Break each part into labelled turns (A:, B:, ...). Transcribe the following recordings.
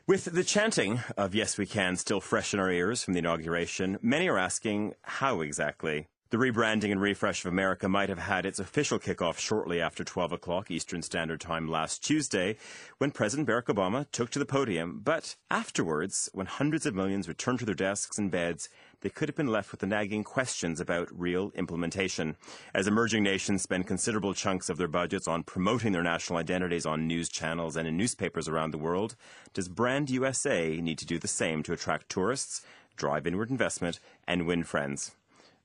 A: With the chanting of Yes We Can still fresh in our ears from the inauguration, many are asking how exactly. The rebranding and refresh of America might have had its official kickoff shortly after 12 o'clock Eastern Standard Time last Tuesday, when President Barack Obama took to the podium. But afterwards, when hundreds of millions returned to their desks and beds, they could have been left with the nagging questions about real implementation. As emerging nations spend considerable chunks of their budgets on promoting their national identities on news channels and in newspapers around the world, does Brand USA need to do the same to attract tourists, drive inward investment, and win friends?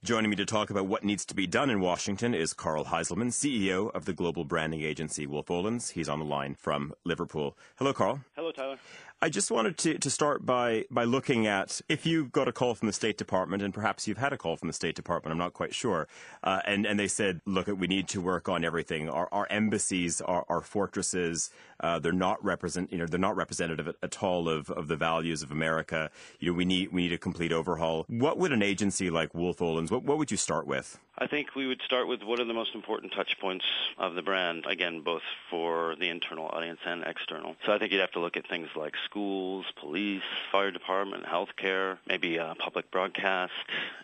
A: Joining me to talk about what needs to be done in Washington is Karl Heiselman, CEO of the global branding agency Wolff Olins. He's on the line from Liverpool. Hello, Karl.
B: Hello, Tyler.
A: I just wanted to start by looking at if you got a call from the State Department, and perhaps you've had a call from the State Department, I'm not quite sure, and they said, look, we need to work on everything. Our embassies, our fortresses, they're not representative at all of the values of America. We need a complete overhaul. What would an agency like Wolff Olins, what would you start with?
B: I think we would start with what are the most important touch points of the brand, again, both for the internal audience and external. So I think you'd have to look at things like schools, police, fire department, healthcare, maybe public broadcast,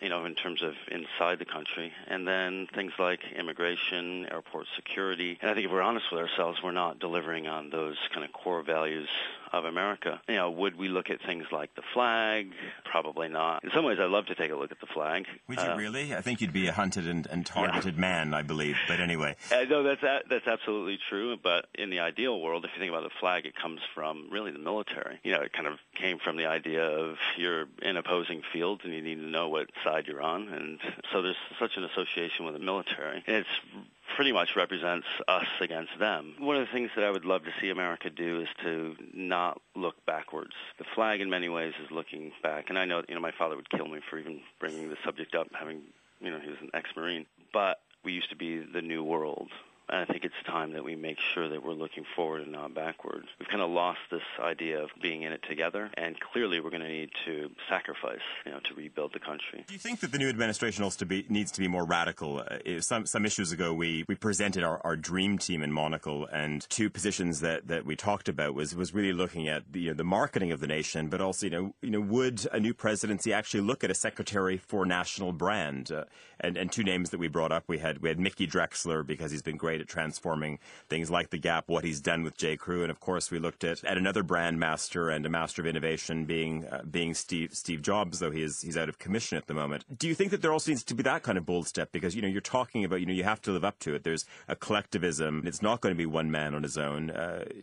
B: in terms of inside the country, and then things like immigration, airport security. And I think if we're honest with ourselves, we're not delivering on those kind of core values of America. Would we look at things like the flag? Probably not. In some ways, I'd love to take a look at the flag.
A: Would you really? I think you'd be a hunted and targeted man, I believe. But anyway.
B: No, that's absolutely true. But in the ideal world, if you think about the flag, it comes from really the military. It kind of came from the idea of you're in opposing fields and you need to know what side you're on. And so there's such an association with the military. And it's pretty much represents us against them. One of the things that I would love to see America do is to not look backwards. The flag in many ways is looking back, and I know, my father would kill me for even bringing the subject up, having, he was an ex-Marine, but we used to be the new world. And I think it's time that we make sure that we're looking forward and not backwards. We've kind of lost this idea of being in it together, and clearly we're going to need to sacrifice, to rebuild the country.
A: Do you think that the new administration also needs to be more radical? Some issues ago, we presented our dream team in Monocle, and two positions that we talked about was really looking at the marketing of the nation, but also would a new presidency actually look at a secretary for national brand? And two names that we brought up, we had Mickey Drexler, because he's been great at transforming things like the Gap, what he's done with J. Crew, and of course we looked at another brand master and a master of innovation being Steve Jobs, though he's out of commission at the moment. Do you think that there also needs to be that kind of bold step? Because you're talking about you have to live up to it. There's a collectivism. It's not going to be one man on his own.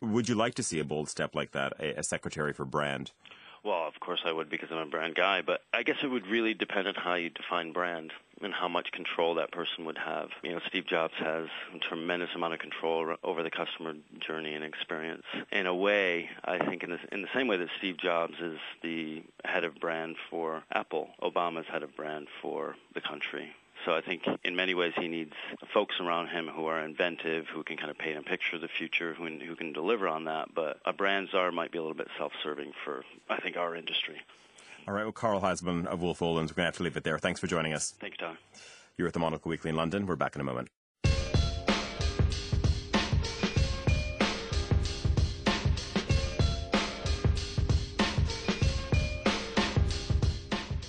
A: Would you like to see a bold step like that, a secretary for brand?
B: Well, of course I would, because I'm a brand guy, but I guess it would really depend on how you define brand and how much control that person would have. Steve Jobs has a tremendous amount of control over the customer journey and experience. In a way, I think in the same way that Steve Jobs is the head of brand for Apple, Obama's head of brand for the country. So I think in many ways he needs folks around him who are inventive, who can kind of paint a picture of the future, who can deliver on that. But a brand czar might be a little bit self-serving for, I think, our industry.
A: All right, well, Karl Heiselman of Wolff Olins, we're going to have to leave it there. Thanks for joining us.
B: Thank you, Tom.
A: You're at the Monocle Weekly in London. We're back in a moment.